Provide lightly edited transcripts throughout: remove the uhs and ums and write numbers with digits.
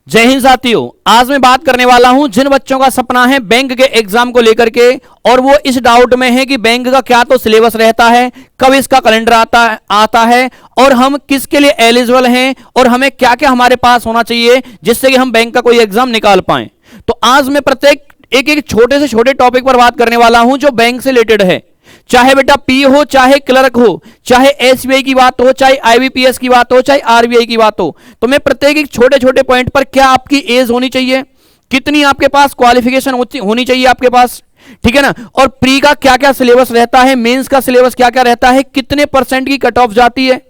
जय हिंद साथियों, आज मैं बात करने वाला हूं जिन बच्चों का सपना है बैंक के एग्जाम को लेकर के और वो इस डाउट में है कि बैंक का क्या तो सिलेबस रहता है, कब इसका कैलेंडर आता है और हम किसके लिए एलिजिबल हैं और हमें क्या क्या हमारे पास होना चाहिए जिससे कि हम बैंक का कोई एग्जाम निकाल पाए। तो आज मैं प्रत्येक एक एक छोटे से छोटे टॉपिक पर बात करने वाला हूं जो बैंक से रिलेटेड है। चाहे बेटा पी हो, चाहे क्लर्क हो, चाहे एसबीआई की बात हो, चाहे आईबीपीएस की बात हो, चाहे आरबीआई की बात हो, तो मैं प्रत्येक एक छोटे छोटे पॉइंट पर क्या आपकी एज होनी चाहिए, कितनी आपके पास क्वालिफिकेशन होनी चाहिए आपके पास, ठीक है ना, और प्री का क्या क्या सिलेबस रहता है, मेंस का सिलेबस क्या क्या रहता है, कितने परसेंट की कट ऑफ जाती है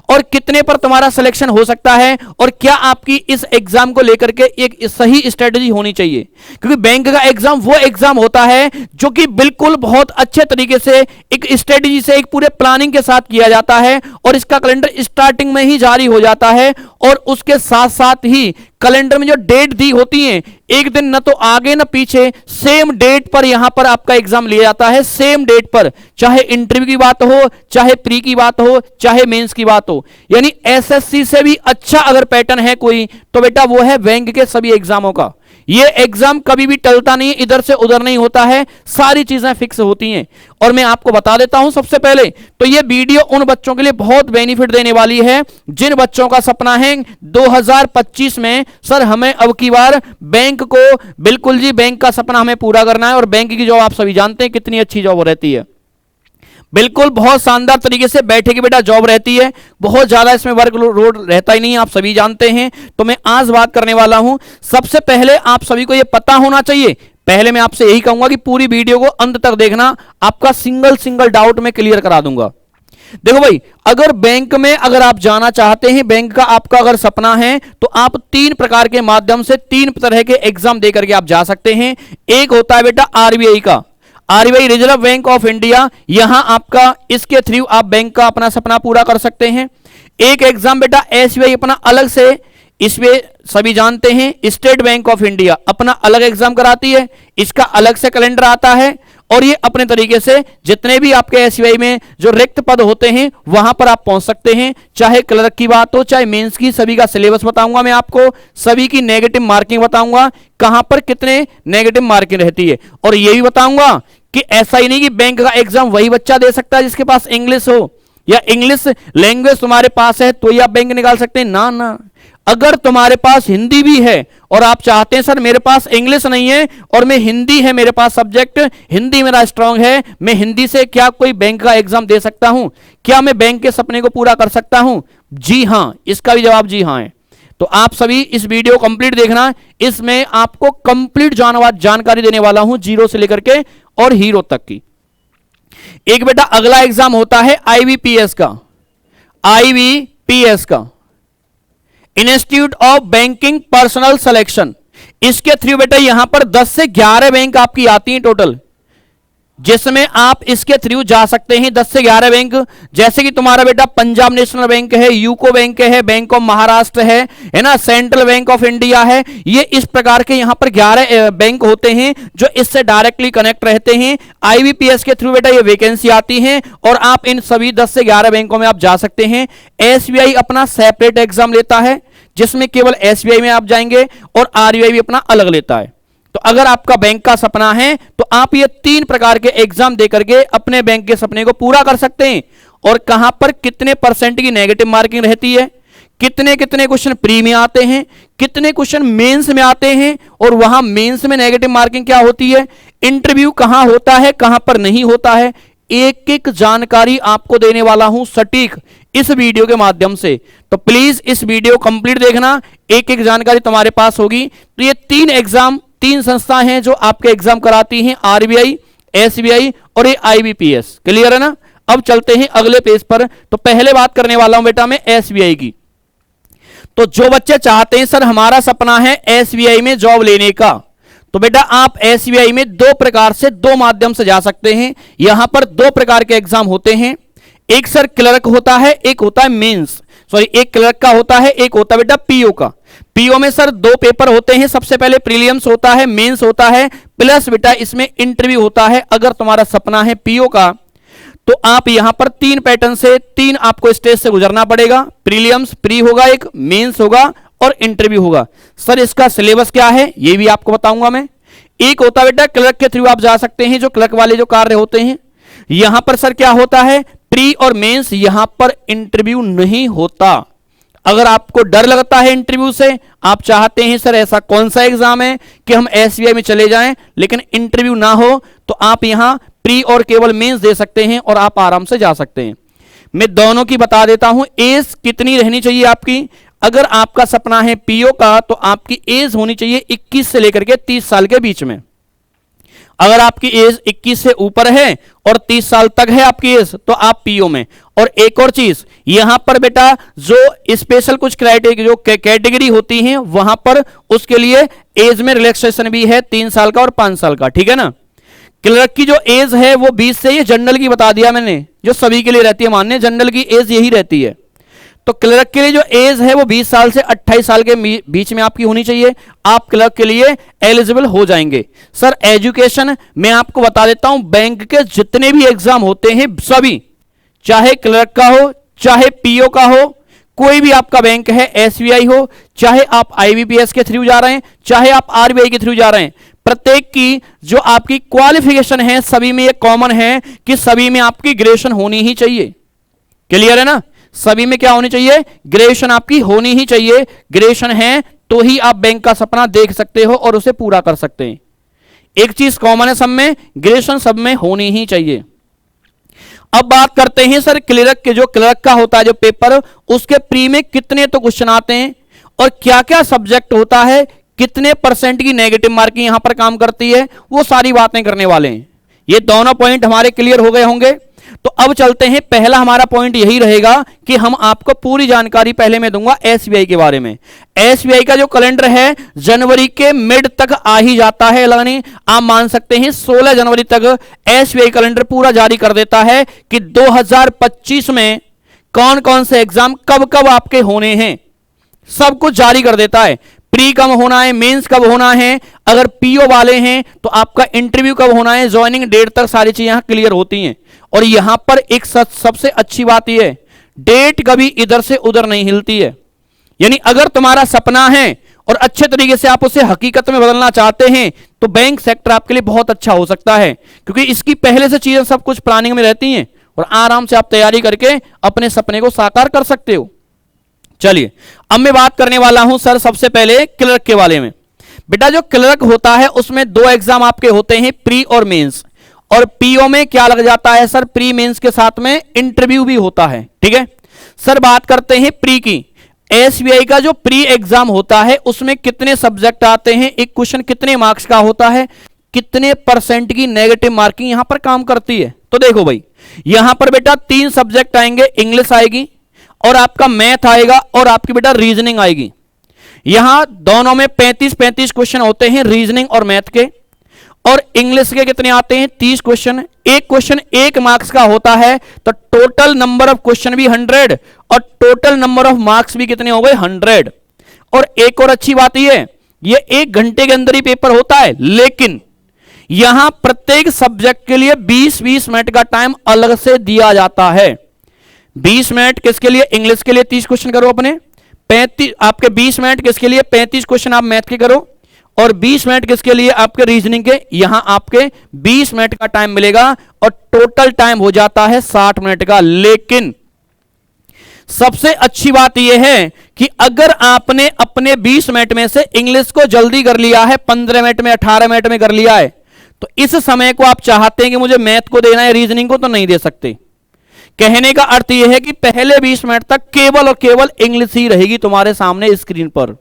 और कितने पर तुम्हारा सिलेक्शन हो सकता है और क्या आपकी इस एग्जाम को लेकर के एक सही स्ट्रेटजी होनी चाहिए। क्योंकि बैंक का एग्जाम वो एग्जाम होता है जो कि बिल्कुल बहुत अच्छे तरीके से एक स्ट्रेटजी से, एक पूरे प्लानिंग के साथ किया जाता है और इसका कैलेंडर स्टार्टिंग में ही जारी हो जाता है और उसके साथ साथ ही कैलेंडर में जो डेट दी होती है एक दिन न तो आगे न पीछे, सेम डेट पर यहां पर आपका एग्जाम लिया जाता है, सेम डेट पर, चाहे इंटरव्यू की बात हो, चाहे प्री की बात हो, चाहे मेंस की बात हो। यानी एसएससी से भी अच्छा अगर पैटर्न है कोई तो बेटा वो है बैंक के सभी एग्जामों का। ये एग्जाम कभी भी टलता नहीं, इधर से उधर नहीं होता है, सारी चीजें फिक्स होती हैं। और मैं आपको बता देता हूं सबसे पहले तो ये वीडियो उन बच्चों के लिए बहुत बेनिफिट देने वाली है जिन बच्चों का सपना है 2025 में सर हमें अब की बार बैंक को, बिल्कुल जी बैंक का सपना हमें पूरा करना है। और बैंक की जॉब आप सभी जानते हैं कितनी अच्छी जॉब रहती है, बिल्कुल बहुत शानदार तरीके से बैठे की बेटा जॉब रहती है, बहुत ज्यादा इसमें वर्क लोड रहता ही नहीं, आप सभी जानते हैं। तो मैं आज बात करने वाला हूं, सबसे पहले आप सभी को यह पता होना चाहिए, पहले मैं आपसे यही कहूंगा कि पूरी वीडियो को अंत तक देखना, आपका सिंगल डाउट मैं क्लियर करा दूंगा। देखो भाई, अगर बैंक में अगर आप जाना चाहते हैं, बैंक का आपका अगर सपना है तो आप तीन प्रकार के माध्यम से, तीन तरह के एग्जाम देकर के आप जा सकते हैं। एक होता है बेटा आरबीआई का, RBI reserve bank of India, यहां आपका इसके थ्रू आप बैंक का अपना सपना पूरा कर सकते हैं। एक एग्जाम बेटा एसबीआई अपना अलग से, इसमें सभी जानते हैं स्टेट बैंक ऑफ इंडिया अपना अलग एग्जाम कराती है, इसका अलग से कैलेंडर आता है और ये अपने तरीके से जितने भी आपके एसबीआई में जो रिक्त पद होते हैं वहां पर आप पहुंच सकते हैं। चाहे क्लर्क की बात हो, चाहे मेंस की, सभी का सिलेबस बताऊंगा मैं आपको, सभी की नेगेटिव मार्किंग बताऊंगा, कहां पर कितने नेगेटिव मार्किंग रहती है। और ये भी बताऊंगा कि ऐसा ही नहीं कि बैंक का एग्जाम वही बच्चा दे सकता है जिसके पास इंग्लिश हो या इंग्लिश लैंग्वेज तुम्हारे पास है तो ही आप बैंक निकाल सकते हैं, ना ना, अगर तुम्हारे पास हिंदी भी है और आप चाहते हैं सर मेरे पास इंग्लिश नहीं है और मैं हिंदी है मेरे पास सब्जेक्ट, हिंदी मेरा स्ट्रांग है, मैं हिंदी से क्या कोई बैंक का एग्जाम दे सकता हूं, क्या मैं बैंक के सपने को पूरा कर सकता हूं? जी हां, इसका भी जवाब जी हां है। तो आप सभी इस वीडियो कंप्लीट देखना, इसमें आपको कंप्लीट जानकारी देने वाला हूं जीरो से लेकर के और हीरो तक की। एक बेटा अगला एग्जाम होता है आईबीपीएस का, आईबीपीएस का institute of banking personal selection. इसके थ्रू बेटा यहां पर 10 से 11 बैंक आपकी आती हैं टोटल, जिसमें आप इसके थ्रू जा सकते हैं 10 से 11 बैंक। जैसे कि तुम्हारा बेटा पंजाब नेशनल बैंक है, यूको बैंक है, बैंक ऑफ महाराष्ट्र है ना, सेंट्रल बैंक ऑफ इंडिया है, ये इस प्रकार के यहां पर 11 बैंक होते हैं जो इससे डायरेक्टली कनेक्ट रहते हैं। आईबीपीएस के थ्रू बेटा ये वैकेंसी आती है और आप इन सभी 10 से 11 बैंकों में आप जा सकते हैं। एसबीआई अपना सेपरेट एग्जाम लेता है जिसमें केवल एसबीआई में आप जाएंगे और आरबीआई भी अपना अलग लेता है। तो अगर आपका बैंक का सपना है तो आप ये तीन प्रकार के एग्जाम देकर के अपने बैंक के सपने को पूरा कर सकते हैं। और कहां पर कितने परसेंट की नेगेटिव मार्किंग रहती है, कितने कितने क्वेश्चन प्री में आते हैं, कितने क्वेश्चन मेंस में आते हैं और वहां मेंस में नेगेटिव मार्किंग क्या होती है, इंटरव्यू कहां होता है कहां पर नहीं होता है, एक एक जानकारी आपको देने वाला हूं सटीक इस वीडियो के माध्यम से। तो प्लीज इस वीडियो कंप्लीट देखना, एक एक जानकारी तुम्हारे पास होगी। तो ये तीन एग्जाम, तीन संस्थाएं हैं जो आपके एग्जाम कराती हैं, आरबीआई, एसबीआई और ये आईबीपीएस। क्लियर है ना? अब चलते हैं अगले पेज पर। तो पहले बात करने वाला हूं बेटा मैं एसबीआई की। तो जो बच्चे चाहते हैं सर हमारा सपना है एसबीआई में जॉब लेने का, तो बेटा आप एसबीआई में दो प्रकार से, दो माध्यम से जा सकते हैं। यहां पर दो प्रकार के एग्जाम होते हैं, एक सर क्लर्क होता है, एक होता है मेंस, सॉरी एक क्लर्क का होता है, एक होता है बेटा पीओ का। पीओ में सर दो पेपर होते हैं, सबसे पहले प्रीलिम्स होता है, मेंस होता है, प्लस बेटा इसमें इंटरव्यू होता है। अगर तुम्हारा सपना है पीओ का तो आप यहां पर तीन पैटर्न से, तीन आपको स्टेज से गुजरना पड़ेगा। प्रीलिम्स प्री होगा, एक मेंस होगा और इंटरव्यू होगा। सर इसका सिलेबस क्या है ये भी आपको बताऊंगा मैं। एक होता है बेटा क्लर्क के थ्रू आप जा सकते हैं, जो क्लर्क वाले जो कार्य होते हैं। यहां पर सर क्या होता है, प्री और मेंस, यहां पर इंटरव्यू नहीं होता। अगर आपको डर लगता है इंटरव्यू से, आप चाहते हैं सर ऐसा कौन सा एग्जाम है कि हम एसबीआई में चले जाएं लेकिन इंटरव्यू ना हो, तो आप यहां प्री और केवल मेंस दे सकते हैं और आप आराम से जा सकते हैं। मैं दोनों की बता देता हूं। एज कितनी रहनी चाहिए आपकी, अगर आपका सपना है पीओ का तो आपकी एज होनी चाहिए 21 से लेकर के 30 साल के बीच में। अगर आपकी एज 21 से ऊपर है और 30 साल तक है आपकी एज तो आप पीओ में। और एक और चीज यहां पर बेटा जो स्पेशल कुछ क्राइटेरिया जो कैटेगरी होती हैं वहां पर उसके लिए एज में रिलैक्सेशन भी है 3 साल का और 5 साल का, ठीक है ना। क्लर्क की जो एज है वो 20 से, ये जनरल की बता दिया मैंने, जो सभी के लिए रहती है, मान्य जनरल की एज यही रहती है। तो क्लर्क के लिए जो एज है वो 20 साल से 28 साल के बीच में आपकी होनी चाहिए, आप क्लर्क के लिए एलिजिबल हो जाएंगे। सर एजुकेशन मैं आपको बता देता हूं, बैंक के जितने भी एग्जाम होते हैं सभी, चाहे क्लर्क का हो चाहे पीओ का हो, कोई भी आपका बैंक है, एसबीआई हो, चाहे आप आईबीपीएस के थ्रू जा रहे हैं, चाहे आप आरबीआई के थ्रू जा रहे हैं, प्रत्येक की जो आपकी क्वालिफिकेशन है सभी में ये कॉमन है कि सभी में आपकी ग्रेजुएशन होनी ही चाहिए। क्लियर है ना, सभी में क्या होनी चाहिए, ग्रेजुएशन आपकी होनी ही चाहिए। ग्रेजुएशन है तो ही आप बैंक का सपना देख सकते हो और उसे पूरा कर सकते हैं। एक चीज कॉमन है सब में, ग्रेजुएशन सब में होनी ही चाहिए। अब बात करते हैं सर क्लर्क के, जो क्लर्क का होता है जो पेपर, उसके प्री में कितने तो क्वेश्चन आते हैं और क्या क्या सब्जेक्ट होता है, कितने परसेंट की नेगेटिव मार्किंग यहां पर काम करती है, वो सारी बातें करने वाले हैं। ये दोनों पॉइंट हमारे क्लियर हो गए होंगे। तो अब चलते हैं, पहला हमारा पॉइंट यही रहेगा कि हम आपको पूरी जानकारी पहले मैं दूंगा एसबीआई के बारे में। एसबीआई का जो कैलेंडर है जनवरी के मिड तक आ ही जाता है, यानी आप मान सकते हैं 16 जनवरी तक एसबीआई कैलेंडर पूरा जारी कर देता है कि 2025 में कौन कौन से एग्जाम कब कब आपके होने हैं, सब कुछ जारी कर देता है। प्री कब होना है, मेंस कब होना है, अगर पीओ वाले हैं तो आपका इंटरव्यू कब होना है, ज्वाइनिंग डेट तक सारी चीजें यहां क्लियर होती हैं। और यहां पर एक सबसे अच्छी बात यह है, डेट कभी इधर से उधर नहीं हिलती है। यानी अगर तुम्हारा सपना है और अच्छे तरीके से आप उसे हकीकत में बदलना चाहते हैं तो बैंक सेक्टर आपके लिए बहुत अच्छा हो सकता है, क्योंकि इसकी पहले से चीजें सब कुछ प्लानिंग में रहती हैं और आराम से आप तैयारी करके अपने सपने को साकार कर सकते हो। चलिए अब मैं बात करने वाला हूं सर सबसे पहले क्लर्क के बारे में। बेटा जो क्लर्क होता है उसमें 2 एग्जाम आपके होते हैं, प्री और मेंस। और पीओ में क्या लग जाता है सर, प्री मेंस के साथ में इंटरव्यू भी होता है, ठीक है। सर बात करते हैं प्री की। एसबीआई का जो प्री एग्जाम होता है उसमें कितने सब्जेक्ट आते हैं, एक क्वेश्चन कितने मार्क्स का होता है, कितने परसेंट की नेगेटिव मार्किंग यहां पर काम करती है। तो देखो भाई यहां पर बेटा 3 सब्जेक्ट आएंगे, इंग्लिश आएगी और आपका मैथ आएगा और आपकी बेटा रीजनिंग आएगी। यहां दोनों में 35-35 क्वेश्चन होते हैं, रीजनिंग और मैथ के। और इंग्लिश के कितने आते हैं, 30 क्वेश्चन। एक क्वेश्चन 1 मार्क्स का होता है, तो टोटल नंबर ऑफ क्वेश्चन भी 100 और टोटल नंबर ऑफ मार्क्स भी कितने हो गए, 100। और एक और अच्छी बात ये 1 घंटे के अंदर ही पेपर होता है, लेकिन यहां प्रत्येक सब्जेक्ट के लिए 20-20 मिनट का टाइम अलग से दिया जाता है। 20 मिनट किसके लिए, इंग्लिश के लिए 30 क्वेश्चन करो अपने, 35 आपके 20 मिनट किसके लिए, 35 क्वेश्चन आप मैथ के करो, और 20 मिनट किसके लिए, आपके रीजनिंग के। यहां आपके 20 मिनट का टाइम मिलेगा और टोटल टाइम हो जाता है 60 मिनट का। लेकिन सबसे अच्छी बात यह है कि अगर आपने अपने 20 मिनट में से इंग्लिश को जल्दी कर लिया है, 15 मिनट में 18 मिनट में कर लिया है, तो इस समय को आप चाहते हैं कि मुझे मैथ को देना है, रीजनिंग को, तो नहीं दे सकते। कहने का अर्थ यह है कि पहले 20 मिनट तक केवल और केवल इंग्लिश ही रहेगी तुम्हारे सामने स्क्रीन पर।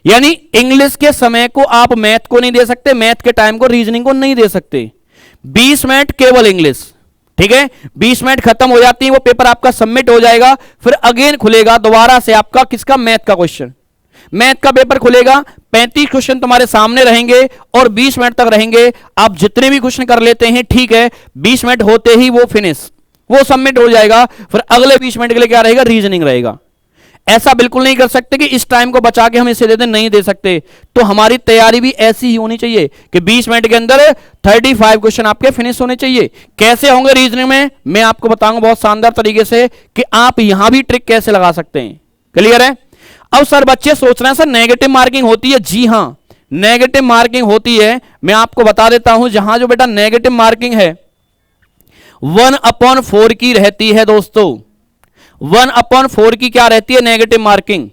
यानी इंग्लिश के समय को आप मैथ को नहीं दे सकते, मैथ के टाइम को, रीजनिंग को नहीं दे सकते। 20 मिनट केवल इंग्लिश, ठीक है। 20 मिनट खत्म हो जाती है, वो पेपर आपका सबमिट हो जाएगा, फिर अगेन खुलेगा दोबारा से आपका किसका, मैथ का क्वेश्चन। मैथ का पेपर खुलेगा, 35 क्वेश्चन तुम्हारे सामने रहेंगे और 20 मिनट तक रहेंगे। आप जितने भी क्वेश्चन कर लेते हैं ठीक है, 20 मिनट होते ही वो फिनिश, वो सबमिट हो जाएगा। फिर अगले 20 मिनट के लिए क्या रहेगा, रीजनिंग रहेगा। ऐसा बिल्कुल नहीं कर सकते कि इस टाइम को बचा के हम इसे दे दें, नहीं दे सकते। तो हमारी तैयारी भी ऐसी ही होनी चाहिए कि 20 मिनट के अंदर 35 क्वेश्चन आपके फिनिश होने चाहिए। कैसे होंगे रीजनिंग में, मैं आपको बताऊंगा बहुत शानदार तरीके से कि आप यहां भी ट्रिक कैसे लगा सकते हैं। क्लियर है। अब सर बच्चे सोच रहे हैं सर नेगेटिव मार्किंग होती है। जी हां, नेगेटिव मार्किंग होती है। मैं आपको बता देता हूं, जहां जो बेटा नेगेटिव मार्किंग है 1/4 की रहती है दोस्तों। 1/4 की क्या रहती है? Negative marking.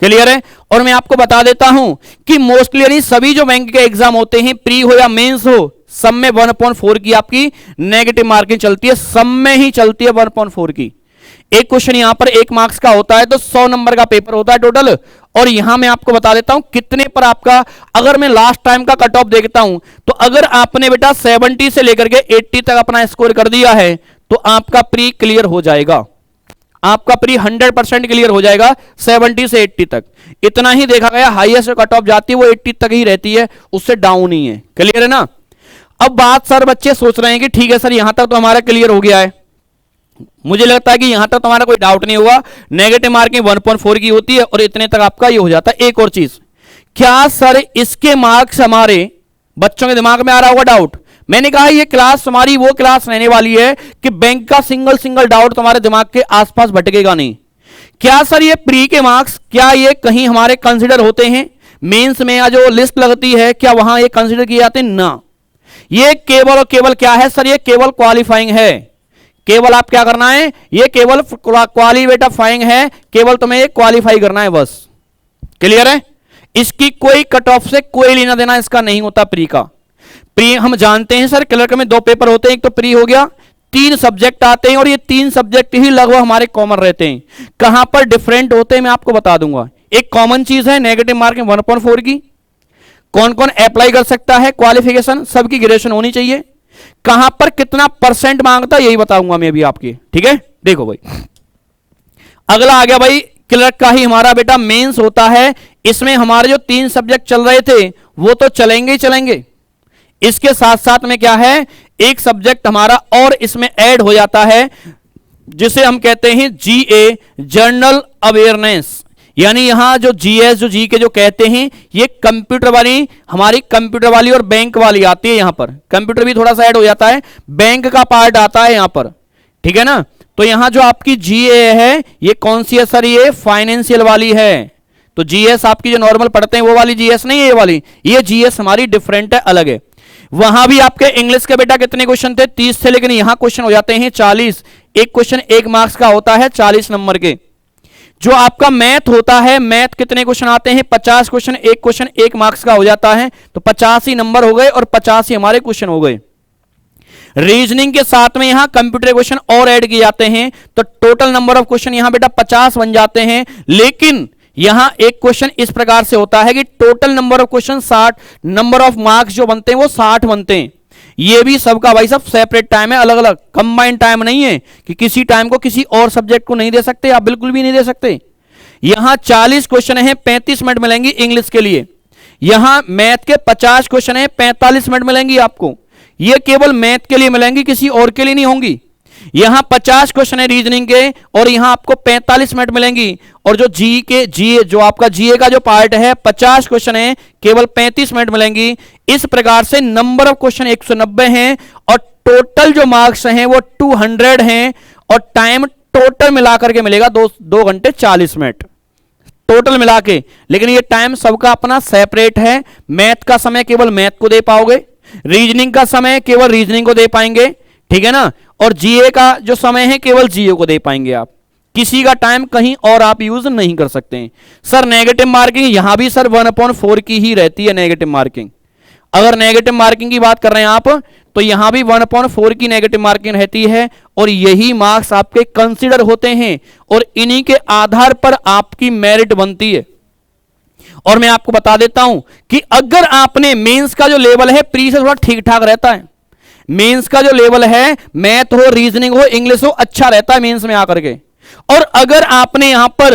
क्लियर है? और मैं आपको बता देता हूं कि मोस्टली सभी जो बैंक के एग्जाम होते हैं, प्री हो या मेंस हो, सब में 1/4 की आपकी नेगेटिव मार्किंग चलती है। सब में ही चलती है 1/4 की। एक क्वेश्चन यहां पर 1 मार्क्स का होता है, तो 100 नंबर का पेपर होता है टोटल। और यहां मैं आपको बता देता हूं कितने पर आपका, अगर मैं लास्ट टाइम का कट ऑफ देखता हूं, तो अगर आपने बेटा 70 से लेकर के 80 तक अपना स्कोर कर दिया है, तो आपका प्री क्लियर हो जाएगा। आपका प्री 100% क्लियर हो जाएगा 70 से 80 तक। इतना ही देखा गया, हाईएस्ट कट ऑफ जाती है वो 80 तक ही रहती है, उससे डाउन ही है। क्लियर है ना? अब बात सर बच्चे सोच रहे हैं कि ठीक है सर यहां तक तो हमारा क्लियर हो गया है, मुझे लगता है कि यहां तक तुम्हारा कोई डाउट नहीं होगा, नेगेटिव मार्किंग 1/4 की होती है और इतने तक आपका ये हो जाता है। एक और चीज, क्या सर इसके मार्क्स हमारे बच्चों के दिमाग में आ रहा होगा डाउट? मैंने कहा ये क्लास हमारी वो क्लास रहने वाली है कि बैंक का सिंगल डाउट तुम्हारे दिमाग के आसपास भटकेगा नहीं। क्या सर ये प्री के मार्क्स, क्या ये कहीं हमारे कंसिडर होते हैं मेंस में, या जो लिस्ट लगती है क्या वहां ये कंसिडर किए जाते हैं? ना, ये केवल और केवल क्या है सर? ये केवल क्वालिफाइंग है। केवल आप क्या करना है? ये केवल क्वालिफाइंग है, केवल तुम्हें ये क्वालिफाई करना है बस। क्लियर है? इसकी कोई कट ऑफ से कोई लेना देना इसका नहीं होता प्री का। प्री हम जानते हैं सर क्लर्क में 2 पेपर होते हैं, एक तो प्री हो गया, 3 सब्जेक्ट आते हैं और ये 3 सब्जेक्ट ही लगभग हमारे कॉमन रहते हैं। कहां पर डिफरेंट होते हैं मैं आपको बता दूंगा। एक कॉमन चीज है नेगेटिव मार्किंग 1/4 की, कौन कौन अप्लाई कर सकता है, क्वालिफिकेशन सबकी ग्रेजुएशन होनी चाहिए, कहां पर कितना परसेंट मांगता है यही बताऊंगा मैं अभी आपकी। ठीक है? देखो भाई, अगला आ गया भाई क्लर्क का ही हमारा बेटा मेंस होता है। इसमें हमारे जो 3 सब्जेक्ट चल रहे थे वो तो चलेंगे ही चलेंगे, इसके साथ साथ में क्या है, एक सब्जेक्ट हमारा और इसमें ऐड हो जाता है जिसे हम कहते हैं जीए, जनरल अवेयरनेस। यानी यहां जो जीएस जो जी के जो कहते हैं, ये कंप्यूटर वाली, हमारी कंप्यूटर वाली और बैंक वाली आती है। यहां पर कंप्यूटर भी थोड़ा सा ऐड हो जाता है, बैंक का पार्ट आता है यहां पर। ठीक है ना? तो यहां जो आपकी जीए है ये कौन सी है सर? ये फाइनेंशियल वाली है। तो जीएस आपकी जो नॉर्मल पढ़ते हैं वो वाली जीएस नहीं है, ये वाली, ये जीएस हमारी डिफरेंट है, अलग है। वहां भी आपके इंग्लिश के बेटा कितने क्वेश्चन थे? 30 थे, लेकिन यहां क्वेश्चन हो जाते हैं 40। एक क्वेश्चन 1 मार्क्स का होता है 40 नंबर के। जो आपका मैथ होता है, मैथ कितने क्वेश्चन आते हैं? 50 क्वेश्चन, एक क्वेश्चन 1 मार्क्स का हो जाता है, तो 50 ही नंबर हो गए और 50 ही हमारे क्वेश्चन हो गए। रीजनिंग के साथ में यहां कंप्यूटर क्वेश्चन और ऐड किए जाते हैं, तो टोटल नंबर ऑफ क्वेश्चन यहां बेटा 50 बन जाते हैं। लेकिन यहां एक क्वेश्चन इस प्रकार से होता है कि total number of question 60, number of marks जो बनते हैं वो 60 बनते हैं। ये भी सबका भाई सब सेपरेट टाइम है, अलग अलग, कंबाइंड टाइम नहीं है कि किसी टाइम को किसी और सब्जेक्ट को नहीं दे सकते, आप बिल्कुल भी नहीं दे सकते। यहां 40 क्वेश्चन है, 35 मिनट मिलेंगे इंग्लिश के लिए। यहां मैथ के 50 क्वेश्चन है, 45 मिनट मिलेंगी आपको। ये केवल मैथ के लिए मिलेंगी, किसी और के लिए नहीं होंगी। यहां 50 क्वेश्चन है रीजनिंग के और यहां आपको 45 मिनट मिलेंगी। और जो जीए जो आपका जीए का जो पार्ट है 50 क्वेश्चन है, केवल 35 मिनट मिलेंगी। इस प्रकार से नंबर ऑफ क्वेश्चन 190 हैं और टोटल जो मार्क्स हैं वो 200 हैं और टाइम टोटल मिलाकर के मिलेगा 2 घंटे 40 मिनट टोटल मिला के। लेकिन ये टाइम सबका अपना सेपरेट है। मैथ का समय केवल मैथ को दे पाओगे, रीजनिंग का समय केवल रीजनिंग को दे पाएंगे, ठीक है ना, और जीए का जो समय है केवल जीए को दे पाएंगे आप। किसी का टाइम कहीं और आप यूज नहीं कर सकते हैं। सर नेगेटिव मार्किंग यहां भी सर 1/4 की ही रहती है नेगेटिव मार्किंग। अगर नेगेटिव मार्किंग की बात कर रहे हैं आप, तो यहां भी 1/4 की नेगेटिव मार्किंग रहती है और यही मार्क्स आपके कंसीडर होते हैं और इन्हीं के आधार पर आपकी मेरिट बनती है। और मैं आपको बता देता हूं कि अगर आपने मेंस का जो लेवल है प्री से थोड़ा ठीक ठाक रहता है। मेंस का जो लेवल है, मैथ हो, रीजनिंग हो, इंग्लिश हो, अच्छा रहता है मेंस में आकर के। और अगर आपने यहां पर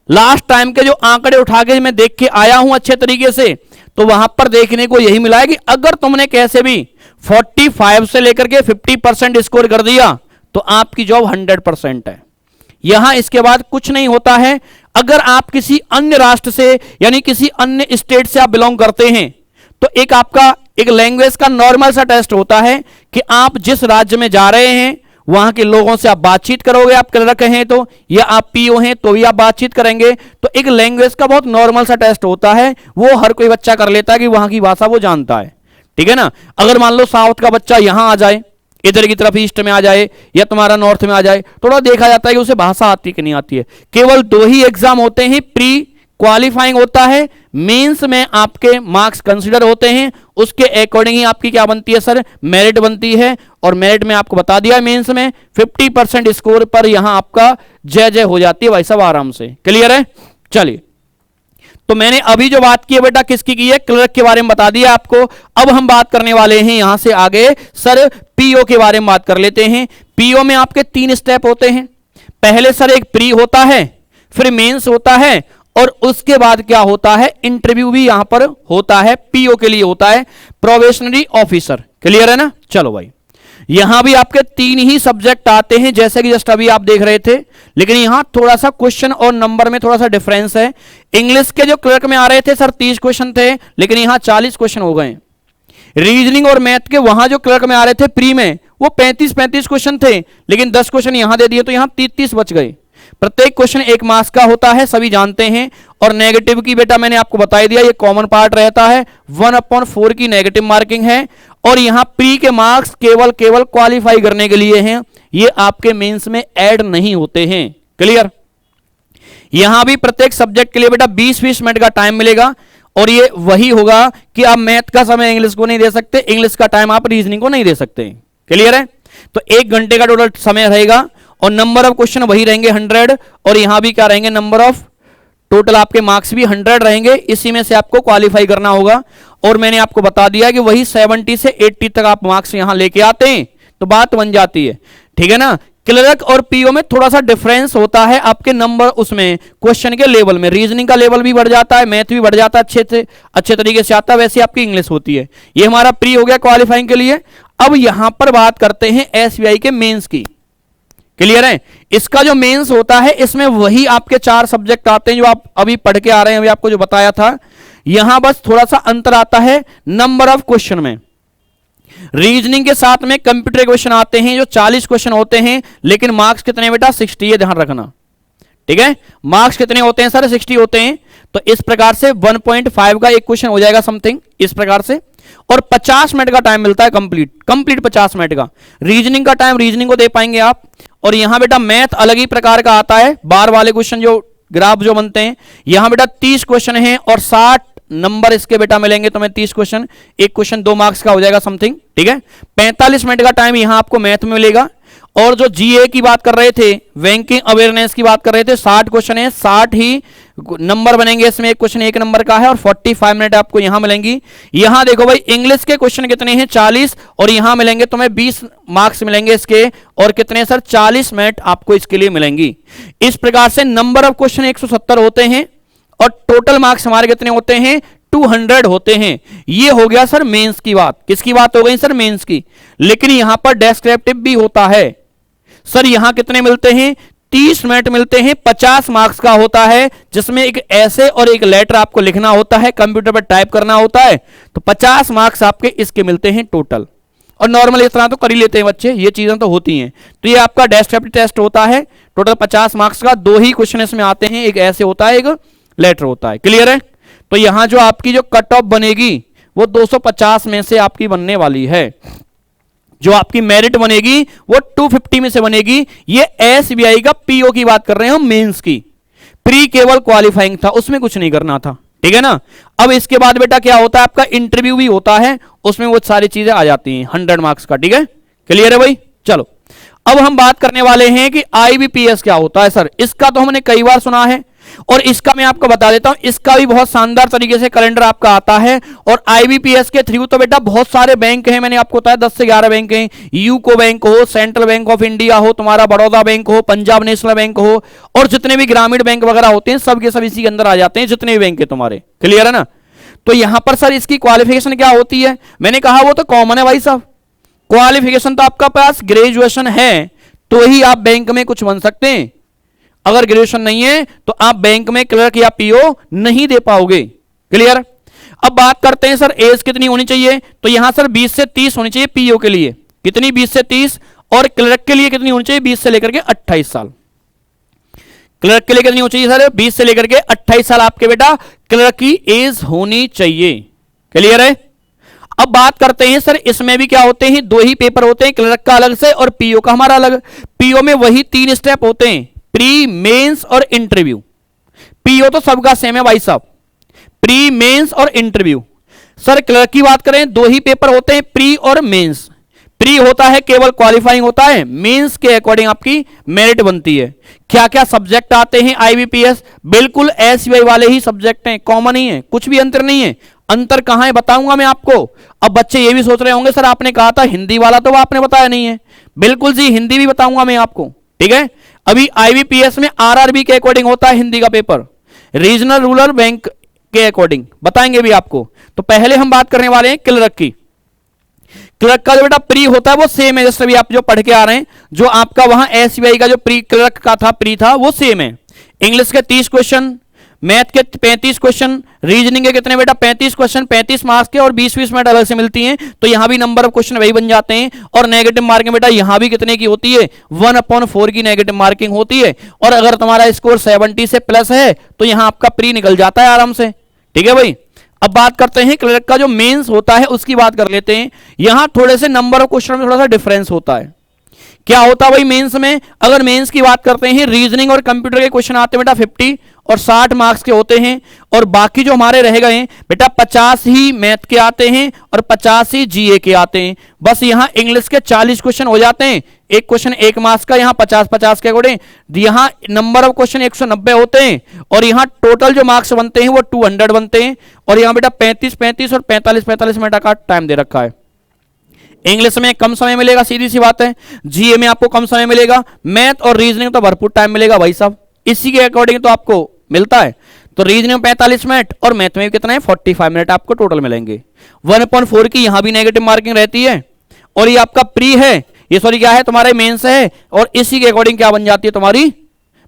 लास्ट टाइम के जो आंकड़े उठा के मैं देख के आया हूं अच्छे तरीके से, तो वहां पर देखने को यही मिला है कि अगर तुमने कैसे भी 45 से लेकर के 50% स्कोर कर दिया तो आपकी जॉब 100% है। यहां इसके बाद कुछ नहीं होता है। अगर आप किसी अन्य राष्ट्र से यानी किसी अन्य स्टेट से आप बिलोंग करते हैं, तो एक आपका एक लैंग्वेज का नॉर्मल सा टेस्ट होता है कि आप जिस राज्य में जा रहे हैं वहां के लोगों से आप बातचीत करोगे, आप क्लर्क हैं तो, या आप पीओ हैं तो भी आप बातचीत करेंगे। तो एक लैंग्वेज का बहुत नॉर्मल सा टेस्ट होता है, वो हर कोई बच्चा कर लेता है कि वहां की भाषा वो जानता है, ठीक है ना। अगर मान लो साउथ का बच्चा यहां आ जाए, इधर की तरफ ईस्ट में आ जाए, या तुम्हारा नॉर्थ में आ जाए, थोड़ा देखा जाता है कि उसे भाषा आती है कि नहीं आती है। केवल 2 ही एग्जाम होते हैं, प्री क्वालिफाइंग होता है, मेंस में आपके मार्क्स कंसीडर होते हैं, उसके अकॉर्डिंग ही आपकी क्या बनती है सर, मेरिट बनती है। और मेरिट में आपको बता दिया मेंस में 50% स्कोर पर यहां आपका जय जय हो जाती है भाई साहब आराम से। क्लियर है? चलिए, तो मैंने अभी जो बात की है बेटा किसकी की है, क्लर्क के बारे में बता दिया आपको। अब हम बात करने वाले हैं यहां से आगे सर पीओ के बारे में बात कर लेते हैं। पीओ में आपके 3 स्टेप होते हैं। पहले सर एक प्री होता है, फिर मेंस होता है, और उसके बाद क्या होता है, इंटरव्यू भी यहां पर होता है, पीओ के लिए होता है, प्रोबेशनरी ऑफिसर। क्लियर है ना? चलो भाई, यहां भी आपके 3 ही सब्जेक्ट आते हैं जैसे कि जस्ट अभी आप देख रहे थे, लेकिन यहां थोड़ा सा क्वेश्चन और नंबर में थोड़ा सा डिफरेंस है। इंग्लिश के जो क्लर्क में आ रहे थे सर 30 क्वेश्चन थे, लेकिन यहां 40 क्वेश्चन हो गए। रीजनिंग और मैथ के वहां जो क्लर्क में आ रहे थे प्री में, वो 35 क्वेश्चन थे, लेकिन 10 क्वेश्चन यहां दे दिए तो यहां 30 बच गए। प्रत्येक क्वेश्चन 1 मार्क्स का होता है, सभी जानते हैं। और नेगेटिव की बेटा मैंने आपको बता दिया, ये कॉमन पार्ट रहता है, 1/4 की नेगेटिव मार्किंग है। और यहां प्री के मार्क्स केवल क्वालिफाई करने के लिए हैं, ये आपके मेंस में ऐड नहीं होते हैं। क्लियर? यहां भी प्रत्येक सब्जेक्ट के लिए बेटा 20-20 मिनट का टाइम मिलेगा, और ये वही होगा कि आप मैथ का समय इंग्लिश को नहीं दे सकते, इंग्लिश का टाइम आप रीजनिंग को नहीं दे सकते। क्लियर है? तो 1 घंटे का टोटल समय रहेगा, और नंबर ऑफ क्वेश्चन वही रहेंगे 100, और यहां भी क्या रहेंगे, नंबर ऑफ टोटल आपके मार्क्स भी 100 रहेंगे। इसी में से आपको क्वालिफाई करना होगा। और मैंने आपको बता दिया कि वही 70 से 80 तक आप मार्क्स यहां लेके आते हैं तो बात बन जाती है, ठीक है ना। क्लर्क और पीओ में थोड़ा सा डिफरेंस होता है आपके नंबर, उसमें क्वेश्चन के लेवल में, रीजनिंग का लेवल भी बढ़ जाता है, मैथ भी बढ़ जाता है, अच्छे तरीके से आता है, वैसे आपकी इंग्लिश होती है। ये हमारा प्री हो गया क्वालिफाइंग के लिए। अब यहां पर बात करते हैं एसबीआई के मेंस की। क्लियर है? इसका जो मेंस होता है इसमें वही आपके 4 सब्जेक्ट आते हैं जो आप अभी पढ़ के आ रहे हैं, अभी आपको जो बताया था। यहां बस थोड़ा सा अंतर आता है नंबर ऑफ क्वेश्चन में। रीजनिंग के साथ में कंप्यूटर क्वेश्चन आते हैं जो 40 क्वेश्चन होते हैं, लेकिन मार्क्स कितने बेटा, 60, ये ध्यान रखना, ठीक है। मार्क्स कितने होते हैं सर, 60 होते हैं। तो इस प्रकार से 1.5 का एक क्वेश्चन हो जाएगा समथिंग इस प्रकार से, और 50 मिनट का टाइम मिलता है कंप्लीट 50 मिनट का रीजनिंग का टाइम, रीजनिंग को दे पाएंगे आप। और यहां बेटा मैथ अलग ही प्रकार का आता है, बार वाले क्वेश्चन जो ग्राफ जो बनते हैं, यहां बेटा 30 क्वेश्चन हैं और 60 नंबर इसके बेटा मिलेंगे तुम्हें। 30 क्वेश्चन, एक क्वेश्चन 2 मार्क्स का हो जाएगा समथिंग, ठीक है। 45 मिनट का टाइम यहां आपको मैथ में मिलेगा। और जो जीए की बात कर रहे थे, बैंकिंग अवेयरनेस की बात कर रहे थे, 60 क्वेश्चन है, 60 ही नंबर बनेंगे इसमें, एक क्वेश्चन 1 नंबर का है, और 45 मिनट आपको यहां मिलेंगी। यहां देखो भाई इंग्लिश के क्वेश्चन कितने हैं, 40, और यहां मिलेंगे तुम्हें 20 मार्क्स मिलेंगे इसके, और कितने सर, 40 मिनट आपको इसके लिए मिलेंगी। इस प्रकार से नंबर ऑफ क्वेश्चन 170 होते हैं, और टोटल मार्क्स हमारे कितने होते हैं, 200 होते हैं। ये हो गया सर मेंस की बात। किसकी बात हो गई सर, मेंस की। लेकिन यहां पर डेस्क्रिप्टिव भी होता है सर। यहां कितने मिलते हैं, 30 मिनट मिलते हैं, 50 मार्क्स का होता है, जिसमें एक ऐसे और एक लेटर आपको लिखना होता है, कंप्यूटर पर टाइप करना होता है। तो 50 मार्क्स आपके इसके मिलते हैं टोटल। और नॉर्मल इस तरह तो कर ही लेते हैं बच्चे, ये चीजें तो होती हैं। तो ये आपका डेस्क्रिप्टिव टेस्ट होता है, टोटल 50 मार्क्स का, 2 ही क्वेश्चन इसमें आते हैं, एक ऐसे होता है, एक लेटर होता है। क्लियर है? तो यहां जो आपकी जो कट ऑफ बनेगी वो 250 में से आपकी बनने वाली है। जो आपकी मेरिट बनेगी वो 250 में से बनेगी। ये एसबीआई का पीओ की बात कर रहे हैं हम, मेंस की। प्री केवल क्वालिफाइंग था, उसमें कुछ नहीं करना था, ठीक है ना। अब इसके बाद बेटा क्या होता है, आपका इंटरव्यू भी होता है, उसमें वो सारी चीजें आ जाती हैं 100 मार्क्स का, ठीक है। क्लियर है भाई? चलो अब हम बात करने वाले हैं कि आईबीपीएस क्या होता है सर। इसका तो हमने कई बार सुना है, और इसका मैं आपको बता देता हूं, इसका भी बहुत शानदार तरीके से कैलेंडर आपका आता है। और आईबीपीएस के थ्रू तो बेटा बहुत सारे बैंक हैं, मैंने आपको बताया 10 से 11 बैंक हैं। यूको बैंक हो, सेंट्रल बैंक ऑफ इंडिया हो, तुम्हारा बड़ौदा बैंक हो, पंजाब नेशनल बैंक हो, और जितने भी ग्रामीण बैंक वगैरह होते हैं सब के सब इसी के अंदर आ जाते हैं, जितने भी बैंक है तुम्हारे। क्लियर है ना? तो यहां पर सर इसकी क्वालिफिकेशन क्या होती है, मैंने कहा वो तो कॉमन है भाई साहब। क्वालिफिकेशन तो आपका पास ग्रेजुएशन है तो ही आप बैंक में कुछ बन सकते हैं। अगर ग्रेजुएशन नहीं है तो आप बैंक में क्लर्क या पीओ नहीं दे पाओगे। क्लियर? अब बात करते हैं सर एज कितनी होनी चाहिए, तो यहां सर 20 से 30 होनी चाहिए पीओ के लिए। कितनी? 20 से 30। और क्लर्क के लिए कितनी होनी चाहिए? 20 से लेकर के 28 साल। क्लर्क के लिए कितनी होनी चाहिए सर? 20 से लेकर के 28 साल आपके बेटा क्लर्क की एज होनी चाहिए। क्लियर है? अब बात करते हैं सर इसमें भी क्या होते हैं, दो ही पेपर होते हैं, क्लर्क का अलग से और पीओ का हमारा अलग। पीओ में वही 3 स्टेप होते हैं, प्री, मेंस और इंटरव्यू। पीओ तो सबका सेम है भाई साहब, प्री, मेंस और इंटरव्यू। सर क्लर्क की बात करें, दो ही पेपर होते हैं, प्री और मेंस। प्री होता है केवल क्वालिफाइंग होता है, मेंस के अकॉर्डिंग आपकी मेरिट बनती है। क्या क्या सब्जेक्ट आते हैं आईबीपीएस? बिल्कुल एसबीआई वाले ही सब्जेक्ट हैं, कॉमन ही है, कुछ भी अंतर नहीं है। अंतर कहां है बताऊंगा मैं आपको। अब बच्चे ये भी सोच रहे होंगे सर आपने कहा था हिंदी वाला, तो आपने बताया नहीं है। बिल्कुल जी, हिंदी भी बताऊंगा मैं आपको, ठीक है। अभी आईबीपीएस में आरआरबी के अकॉर्डिंग होता है हिंदी का पेपर, रीजनल रूरल बैंक के अकॉर्डिंग बताएंगे भी आपको। तो पहले हम बात करने वाले हैं क्लर्क की। क्लर्क का जो बेटा प्री होता है वो सेम है, जैसे अभी आप जो पढ़ के आ रहे हैं, जो आपका वहां एसबीआई का जो प्री क्लर्क का था, प्री था, वो सेम है। इंग्लिश के 30 क्वेश्चन, मैथ के 35 क्वेश्चन, रीजनिंग के कितने बेटा 35 क्वेश्चन, 35 मार्क्स के, और 20-20 मिनट अलग से मिलती हैं। तो यहां भी नंबर ऑफ क्वेश्चन वही बन जाते हैं। और नेगेटिव मार्किंग बेटा यहां भी कितने की होती है? 1/4 की नेगेटिव मार्किंग होती है। और अगर तुम्हारा स्कोर 70 से प्लस है तो यहां आपका प्री निकल जाता है आराम से, ठीक है भाई। अब बात करते हैं क्लर्क का जो मेंस होता है उसकी बात कर लेते हैं। यहां थोड़े से नंबर ऑफ क्वेश्चन में थोड़ा सा डिफरेंस होता है। क्या होता है भाई मेंस में? अगर मेंस की बात करते हैं, रीजनिंग और कंप्यूटर के क्वेश्चन आते हैं बेटा 50 और 60 मार्क्स के होते हैं। और बाकी जो हमारे रह गए बेटा 50 ही मैथ के आते हैं और 50 ही जीए के आते हैं। बस यहां इंग्लिश के 40 क्वेश्चन हो जाते हैं, एक क्वेश्चन 1 मार्क्स का, यहां 50-50 के अकॉर्डिंग। यहां नंबर ऑफ क्वेश्चन 190 होते हैं और यहां टोटल जो मार्क्स बनते हैं वो 200 बनते हैं। और यहां बेटा 35-35 और 45-45 मिनट का टाइम दे रखा है। इंग्लिश में कम समय मिलेगा, सीधी सी बात है। जीए में आपको कम समय मिलेगा, मैथ और रीजनिंग तो भरपूर टाइम मिलेगा भाई साहब, इसी के अकॉर्डिंग तो आपको मिलता है। तो रीजनिंग में 45 मिनट और मैथ में कितना है 45 मिनट आपको टोटल मिलेंगे। 1/4 की यहां भी नेगेटिव मार्किंग रहती है। और ये आपका प्री है, ये सॉरी क्या है तुम्हारे मेंस है, और इसी के अकॉर्डिंग क्या बन जाती है तुम्हारी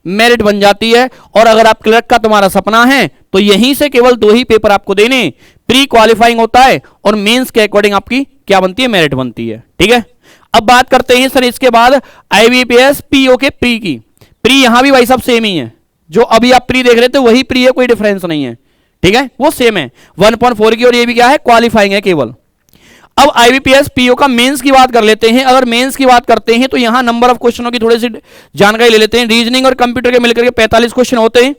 मेरिट बन जाती है। और अगर आप क्लर्क का तुम्हारा सपना है तो यहीं से केवल 2 ही पेपर आपको देने, प्री क्वालिफाइंग होता है और मेंस के अकॉर्डिंग आपकी क्या बनती है? मेरिट बनती है, ठीक है। अब बात करते हैं सर इसके बाद आईबीपीएस पीओ के प्री की। प्री यहां भी भाई सब सेम ही है, जो अभी आप प्री देख रहे थे वही प्री है, कोई डिफरेंस नहीं है, ठीक है, वो सेम है 1/4 की। और ये भी क्या है? क्वालिफाइंग है केवल। अब आईबीपीएस पीओ का मेंस की बात कर लेते हैं। अगर मेंस की बात करते हैं तो यहां नंबर ऑफ क्वेश्चनों की थोड़ी सी जानकारी ले लेते हैं। रीजनिंग और कंप्यूटर के मिलकर के 45 क्वेश्चन होते हैं,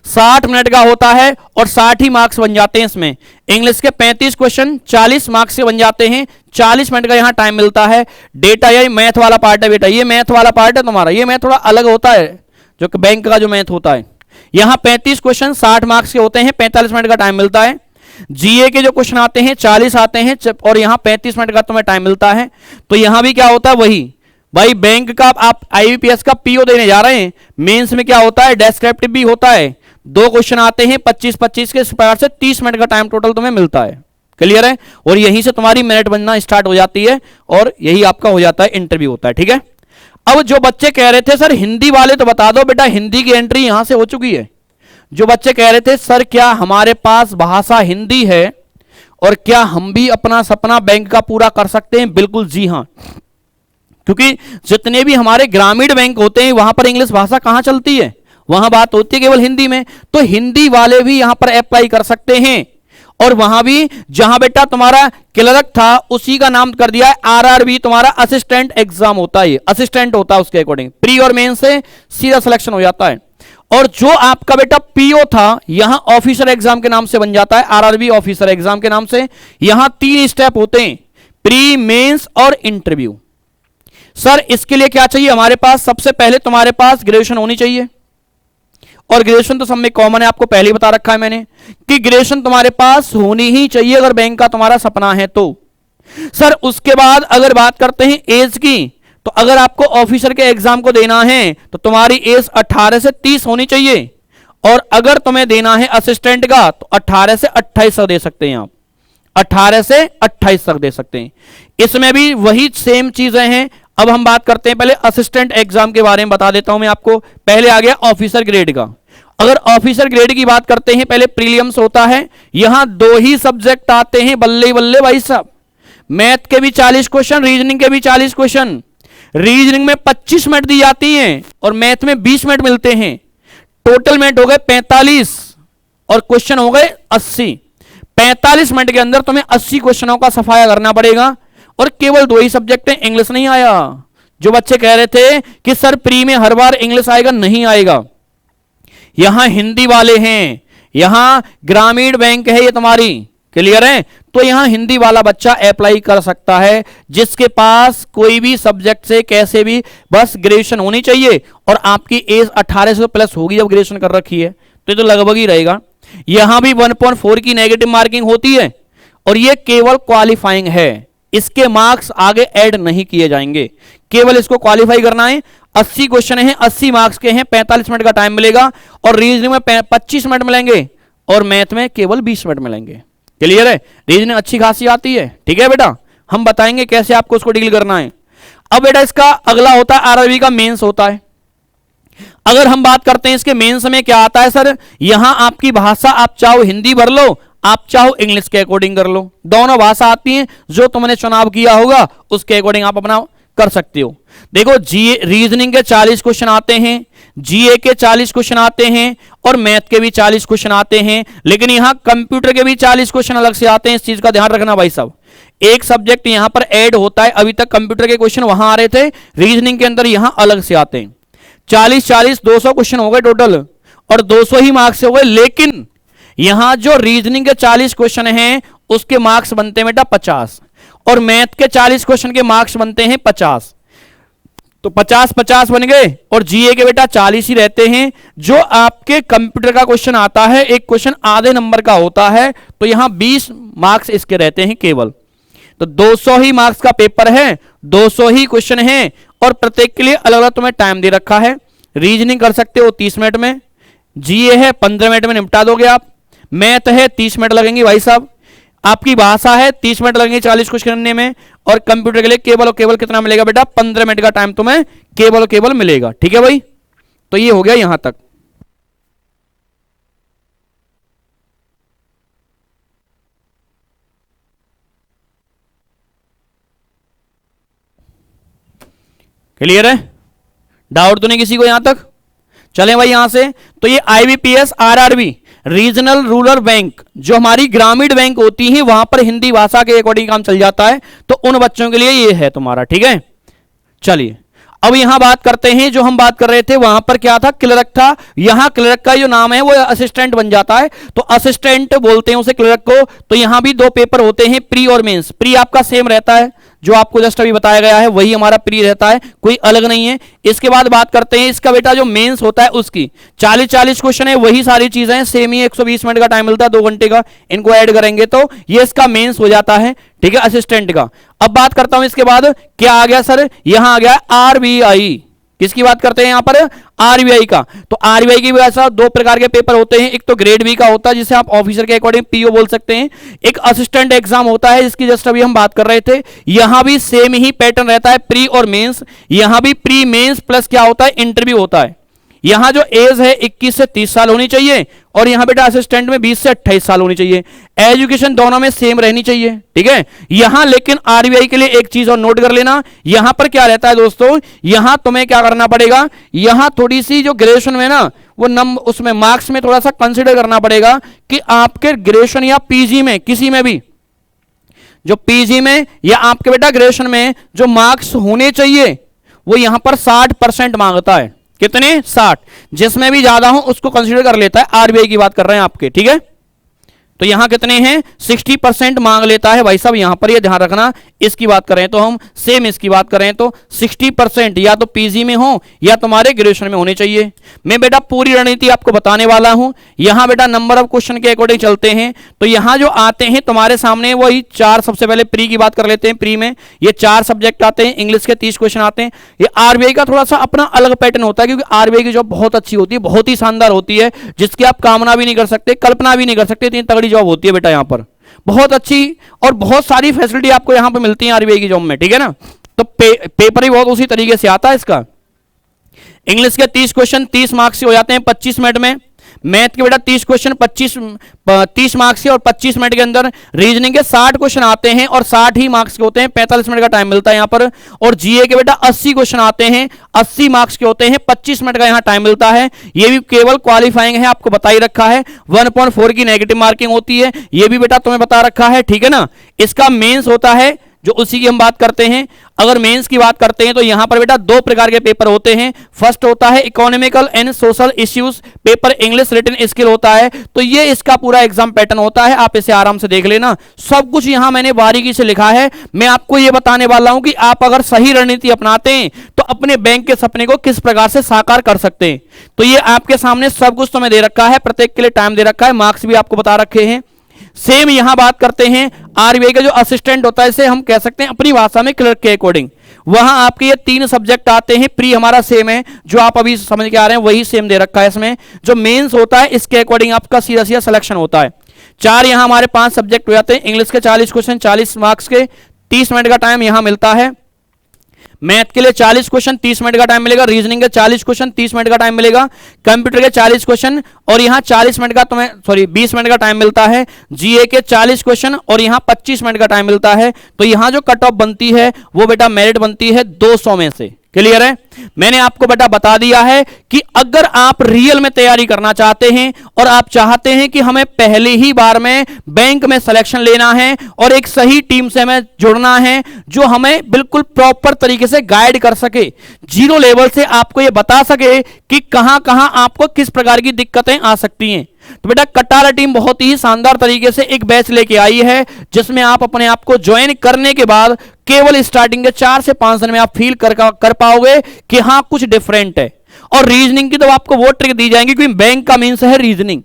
60 मिनट का होता है और 60 ही मार्क्स बन जाते हैं इसमें। इंग्लिश के 35 क्वेश्चन 40 मार्क्स से बन जाते हैं, 40 मिनट का यहां टाइम मिलता है। डेटा यही मैथ वाला पार्ट है बेटा, ये मैथ वाला पार्ट है तुम्हारा, ये मैथ थोड़ा अलग होता है जो कि बैंक का जो मैथ होता है। यहां 35 क्वेश्चन 60 मार्क्स के होते हैं, 45 मिनट का टाइम मिलता है। जीए के जो क्वेश्चन आते हैं 40 आते हैं और यहां 35 मिनट का तुम्हें टाइम मिलता है। तो यहां भी क्या होता है वही भाई, बैंक का आप आईबीपीएस का पीओ देने जा रहे हैं, मेंस में क्या होता है? डेस्क्रिप्टिव भी होता है, 2 क्वेश्चन आते हैं 25-25 के, इस प्रकार से 30 मिनट का टाइम टोटल तुम्हें मिलता है। क्लियर है? और यहीं से तुम्हारी मेरिट बनना स्टार्ट हो जाती है और यही आपका हो जाता है इंटरव्यू होता है, ठीक है। अब जो बच्चे कह रहे थे सर हिंदी वाले, तो बता दो बेटा हिंदी की एंट्री यहां से हो चुकी है। जो बच्चे कह रहे थे सर क्या हमारे पास भाषा हिंदी है और क्या हम भी अपना सपना बैंक का पूरा कर सकते हैं? बिल्कुल जी हां, क्योंकि जितने भी हमारे ग्रामीण बैंक होते हैं वहां पर इंग्लिश भाषा कहां चलती है? वहां बात होती है केवल हिंदी में। तो हिंदी वाले भी यहां पर अप्लाई कर सकते हैं। और वहां भी जहां बेटा तुम्हारा क्लर्क था उसी का नाम कर दिया है आरआरबी, तुम्हारा असिस्टेंट एग्जाम होता है, असिस्टेंट होता है, उसके अकॉर्डिंग प्री और मेन से सीधा सिलेक्शन हो जाता है। और जो आपका बेटा पीओ था यहां ऑफिसर एग्जाम के नाम से बन जाता है, आरआरबी ऑफिसर एग्जाम के नाम से। यहां 3 स्टेप होते हैं, प्री, मेंस और इंटरव्यू। सर इसके लिए क्या चाहिए हमारे पास? सबसे पहले तुम्हारे पास ग्रेजुएशन होनी चाहिए, और ग्रेजुएशन तो सब में कॉमन है, आपको पहले ही बता रखा है मैंने कि ग्रेजुएशन तुम्हारे पास होनी ही चाहिए अगर बैंक का तुम्हारा सपना है तो। सर उसके बाद अगर बात करते हैं एज की, तो अगर आपको ऑफिसर के एग्जाम को देना है तो तुम्हारी एज 18 से 30 होनी चाहिए। और अगर तुम्हें देना है असिस्टेंट का तो 18 से 28 तक दे सकते हैं आप, 18 से 28 तक दे सकते हैं। इसमें भी वही सेम चीजें हैं। अब हम बात करते हैं पहले असिस्टेंट एग्जाम के बारे में बता देता हूं मैं आपको। पहले आ गया ऑफिसर ग्रेड का। अगर ऑफिसर ग्रेड की बात करते हैं, पहले प्रीलिम्स होता है, यहां 2 ही सब्जेक्ट आते हैं, बल्ले बल्ले भाई साहब, मैथ के भी 40 क्वेश्चन, रीजनिंग के भी 40 क्वेश्चन। रीजनिंग में 25 मिनट दी जाती हैं और मैथ में 20 मिनट मिलते हैं। टोटल मिनट हो गए 45 और क्वेश्चन हो गए 80। 45 मिनट के अंदर तुम्हें 80 क्वेश्चनों का सफाया करना पड़ेगा और केवल 2 ही सब्जेक्ट हैं, इंग्लिश नहीं आया। जो बच्चे कह रहे थे कि सर प्री में हर बार इंग्लिश आएगा, नहीं आएगा। यहां हिंदी वाले हैं, यहां ग्रामीण बैंक है ये तुम्हारी, क्लियर है? तो यहां हिंदी वाला बच्चा अप्लाई कर सकता है, जिसके पास कोई भी सब्जेक्ट से कैसे भी बस ग्रेजुएशन होनी चाहिए और आपकी एज 18 से प्लस होगी जब ग्रेजुएशन कर रखी है, तो ये तो लगभग ही रहेगा। यहां भी 1.4 की नेगेटिव मार्किंग होती है और ये केवल क्वालिफाइंग है, इसके मार्क्स आगे ऐड नहीं किए जाएंगे, केवल इसको क्वालिफाई करना है। 80 क्वेश्चन हैं, 80 मार्क्स के हैं, 45 मिनट का टाइम मिलेगा और रीजनिंग में 25 मिनट मिलेंगे और मैथ में केवल 20 मिनट मिलेंगे। क्लियर है? रीजनिंग अच्छी खासी आती है, ठीक है बेटा? हम बताएंगे कैसे आपको उसको डील करना है। अब बेटा इसका अगला होता है आरआरबी का मेंस होता है। अगर हम बात करते हैं इसके मेंस में क्या आता है सर, यहां आपकी भाषा आप चाहो हिंदी भर लो, आप चाहो इंग्लिश के अकॉर्डिंग कर लो, दोनों भाषा आती हैं। जो तुमने चुनाव किया होगा उसके अकॉर्डिंग आप अपना कर सकते हो। देखो जीए रीजनिंग के 40 क्वेश्चन आते हैं, जीए के 40 क्वेश्चन आते हैं और मैथ के भी 40 क्वेश्चन आते हैं, लेकिन यहां कंप्यूटर के भी 40 क्वेश्चन अलग से आते हैं। इस चीज का ध्यान रखना भाई साहब, एक सब्जेक्ट यहां पर ऐड होता है। अभी तक कंप्यूटर के क्वेश्चन वहां आ रहे थे, रीजनिंग के अंदर यहां अलग से आते हैं। 40 200 क्वेश्चन हो गए टोटल और 200 ही मार्क्स हो गए, लेकिन यहां जो रीजनिंग के 40 क्वेश्चन हैं उसके मार्क्स बनते हैं बेटा 50 और मैथ के 40 क्वेश्चन के मार्क्स बनते हैं 50, तो 50-50 बन गए। और जीए के बेटा 40 ही रहते हैं। जो आपके कंप्यूटर का क्वेश्चन आता है, एक क्वेश्चन आधे नंबर का होता है, तो यहां 20 मार्क्स इसके रहते हैं केवल। तो 200 ही मार्क्स का पेपर है, 200 ही क्वेश्चन है और प्रत्येक के लिए अलग अलग तुम्हें टाइम दे रखा है। रीजनिंग कर सकते हो 30 मिनट में, जीए है 15 मिनट में निपटा दोगे आप, मैथ है 30 मिनट लगेंगे भाई साहब, आपकी भाषा है 30 मिनट लगेंगे 40 क्वेश्चन करने में, और कंप्यूटर के लिए केवल और केवल कितना मिलेगा बेटा 15 मिनट का टाइम तुम्हें केवल और केवल मिलेगा। ठीक है भाई, तो ये हो गया यहां तक। क्लियर है? डाउट तो नहीं किसी को यहां तक? चलें भाई यहां से। तो ये IBPS RRB regional rural bank, जो हमारी ग्रामीण बैंक होती है, वहां पर हिंदी भाषा के अकॉर्डिंग काम चल जाता है, तो उन बच्चों के लिए ये है तुम्हारा। ठीक है, चलिए अब यहां बात करते हैं। जो हम बात कर रहे थे वहां पर क्या था, क्लर्क था। यहां क्लर्क का जो नाम है वो असिस्टेंट बन जाता है, तो असिस्टेंट बोलते हैं उसे क्लर्क को। तो यहां भी 2 पेपर होते हैं, प्री और मेंस। प्री आपका सेम रहता है, जो आपको जस्ट अभी बताया गया है वही हमारा प्री रहता है, कोई अलग नहीं है। इसके बाद बात करते हैं इसका बेटा जो मेंस होता है उसकी 40 क्वेश्चन है, वही सारी चीजें हैं, सेम ही 120 मिनट का टाइम मिलता है, 2 घंटे का। इनको ऐड करेंगे तो ये इसका मेंस हो जाता है। ठीक है, असिस्टेंट का। अब बात करता हूं इसके बाद क्या आ गया सर, यहां आ गया आरबीआई। किसकी बात करते हैं यहां पर, आरबीआई का। तो आरबीआई की वजह 2 प्रकार के पेपर होते हैं, एक तो ग्रेड बी का होता है जिसे आप ऑफिसर के अकॉर्डिंग पीओ बोल सकते हैं, एक असिस्टेंट एग्जाम होता है जिसकी जस्ट अभी हम बात कर रहे थे। यहां भी सेम ही पैटर्न रहता है, प्री और मेंस। यहां भी प्री मेंस प्लस क्या होता है, इंटरव्यू होता है। यहां जो एज है 21 से 30 साल होनी चाहिए और यहां बेटा असिस्टेंट में 20 से 28 साल होनी चाहिए। एजुकेशन दोनों में सेम रहनी चाहिए। ठीक है, यहां लेकिन आरबीआई के लिए एक चीज और नोट कर लेना, यहां पर क्या रहता है दोस्तों, यहां तुम्हें क्या करना पड़ेगा, यहां थोड़ी सी जो ग्रेजुएशन में ना वो उसमें मार्क्स में थोड़ा सा कंसिडर करना पड़ेगा कि आपके ग्रेजुएशन या पीजी में, किसी में भी जो पीजी में या आपके बेटा ग्रेजुएशन में जो मार्क्स होने चाहिए वो यहां पर 60% मांगता है। कितने, 60। जिसमें भी ज्यादा हो उसको कंसीडर कर लेता है। आरबीआई की बात कर रहे हैं आपके। ठीक है, तो यहां कितने हैं, 60% मांग लेता है भाई साहब, यहां पर ये ध्यान रखना। इसकी बात करें तो हम सेम इसकी बात करें तो 60% या तो पीजी में हो या तुम्हारे ग्रेजुएशन में होने चाहिए। मैं बेटा पूरी रणनीति आपको बताने वाला हूं। यहां बेटा नंबर ऑफ क्वेश्चन के अकॉर्डिंग चलते हैं। तो यहां जो आते हैं तुम्हारे सामने वही 4, सबसे पहले प्री की बात कर लेते हैं। प्री में ये 4 सब्जेक्ट आते हैं, इंग्लिश के 30 क्वेश्चन आते हैं। ये आरबीआई का थोड़ा सा अपना अलग पैटर्न होता है, क्योंकि आरबीआई की जॉब बहुत अच्छी होती है, बहुत ही शानदार होती है, जिसकी आप कामना भी नहीं कर सकते, कल्पना भी नहीं कर सकते, इतनी तगड़ी जॉब होती है बेटा यहां पर, बहुत अच्छी। और बहुत सारी फैसिलिटी आपको यहां पर मिलती है आरबीआई की जॉब में। ठीक है ना, तो पेपर ही बहुत उसी तरीके से आता है इसका। इंग्लिश के 30 क्वेश्चन 30 मार्क्स से हो जाते हैं 25 मिनट में। मैथ के बेटा 30 क्वेश्चन 30 मार्क्स के और 25 मिनट के अंदर। रीजनिंग के 60 क्वेश्चन आते हैं और 60 ही मार्क्स के होते हैं, 45 मिनट का टाइम मिलता है यहां पर। और जीए के बेटा 80 क्वेश्चन आते हैं, 80 मार्क्स के होते हैं, 25 मिनट का यहां टाइम मिलता है। ये भी केवल क्वालिफाइंग है, आपको बता ही रखा है। 1.4 की नेगेटिव मार्किंग होती है, ये भी बेटा तुम्हें बता रखा है, ठीक है ना। इसका मेंस होता है जो उसी की हम बात करते हैं। अगर मेंस की बात करते हैं तो यहां पर बेटा 2 प्रकार के पेपर होते हैं। फर्स्ट होता है economical and social issues paper, English written skill होता है। तो ये इसका पूरा एग्जाम पैटर्न होता है, आप इसे आराम से देख लेना। सब कुछ यहां मैंने बारीकी से लिखा है। मैं आपको यह बताने वाला हूं कि आप अगर सही रणनीति अपनाते हैं तो अपने बैंक के सपने को किस प्रकार से साकार कर सकते हैं। तो ये आपके सामने सब कुछ तुम्हें दे रखा है, प्रत्येक के लिए टाइम दे रखा है, मार्क्स भी आपको बता रखे हैं। सेम यहां बात करते हैं आरबीआई का जो असिस्टेंट होता है, इसे हम कह सकते हैं अपनी भाषा में क्लर्क के अकॉर्डिंग। वहां आपके ये 3 सब्जेक्ट आते हैं। प्री हमारा सेम है, जो आप अभी समझ के आ रहे हैं वही सेम दे रखा है इसमें। जो मेंस होता है इसके अकॉर्डिंग आपका सीधा सीधा सिलेक्शन होता है। 4 यहां हमारे 5 सब्जेक्ट हो जाते हैं। इंग्लिश के 40 क्वेश्चन 40 मार्क्स के, 30 मिनट का टाइम यहां मिलता है। मैथ के लिए 40 क्वेश्चन 30 मिनट का टाइम मिलेगा। रीजनिंग के 40 क्वेश्चन 30 मिनट का टाइम मिलेगा। कंप्यूटर के 40 क्वेश्चन और यहां 40 मिनट का तुम्हें 20 मिनट का टाइम मिलता है। जीए के 40 क्वेश्चन और यहां 25 मिनट का टाइम मिलता है। तो यहां जो कट ऑफ बनती है वो बेटा मेरिट बनती है 200 में से। क्लियर है। मैंने आपको बेटा बता दिया है कि अगर आप रियल में तैयारी करना चाहते हैं और आप चाहते हैं कि हमें पहले ही बार में बैंक में सिलेक्शन लेना है और एक सही टीम से हमें जुड़ना है जो हमें बिल्कुल प्रॉपर तरीके से गाइड कर सके, जीरो लेवल से आपको यह बता सके कि कहां कहां आपको किस प्रकार की दिक्कतें आ सकती हैं, तो बेटा कटारा टीम बहुत ही शानदार तरीके से एक बैच लेके आई है जिसमें आप अपने आप को ज्वाइन करने के बाद केवल स्टार्टिंग के 4 से 5 दिन में आप फील कर पाओगे कि हाँ कुछ डिफरेंट है। और रीजनिंग की तो आपको वो ट्रिक दी जाएंगी क्योंकि बैंक का मीन्स है रीजनिंग।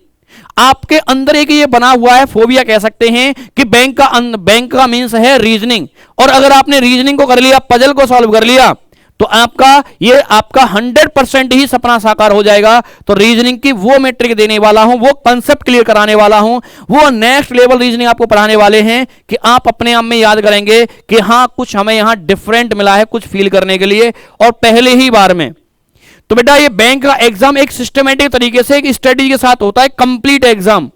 आपके अंदर एक ये बना हुआ है, फोबिया कह सकते हैं कि बैंक का मीन्स है रीजनिंग। और अगर आपने रीजनिंग को कर लिया, पजल को सॉल्व कर लिया, तो आपका 100% ही सपना साकार हो जाएगा। तो रीजनिंग की वो मैं ट्रिक देने वाला हूं, वो कंसेप्ट क्लियर कराने वाला हूं, वो नेक्स्ट लेवल रीजनिंग आपको पढ़ाने वाले हैं कि आप अपने आप में याद करेंगे कि हां कुछ हमें यहां डिफरेंट मिला है कुछ फील करने के लिए और पहले ही बार में। तो बेटा ये बैंक का एग्जाम एक सिस्टमेटिक तरीके से एक स्ट्रेटेजी के साथ होता है, कंप्लीट एग्जाम।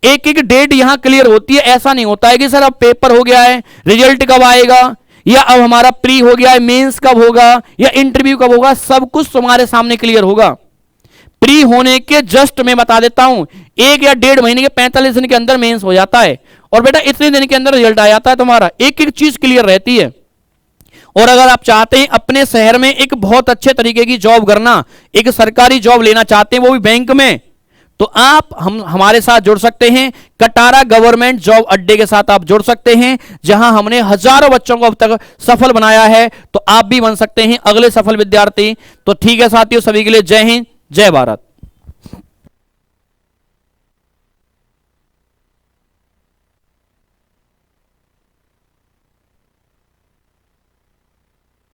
एक एक डेट यहां क्लियर होती है। ऐसा नहीं होता है कि सर अब पेपर हो गया है, रिजल्ट कब आएगा, या अब हमारा प्री हो गया है, मेंस कब होगा या इंटरव्यू कब होगा, सब कुछ तुम्हारे सामने क्लियर होगा। प्री होने के जस्ट मैं बता देता हूं 1 या 1.5 महीने के 45 दिन के अंदर मेंस हो जाता है और बेटा इतने दिन के अंदर रिजल्ट आ जाता है तुम्हारा। एक एक चीज क्लियर रहती है। और अगर आप चाहते हैं अपने शहर में एक बहुत अच्छे तरीके की जॉब करना, एक सरकारी जॉब लेना चाहते हैं वो भी बैंक में, तो आप हमारे साथ जुड़ सकते हैं। कटारा गवर्नमेंट जॉब अड्डे के साथ आप जुड़ सकते हैं जहां हमने हजारों बच्चों को अब तक सफल बनाया है। तो आप भी बन सकते हैं अगले सफल विद्यार्थी। तो ठीक है साथियों, सभी के लिए जय हिंद जय भारत।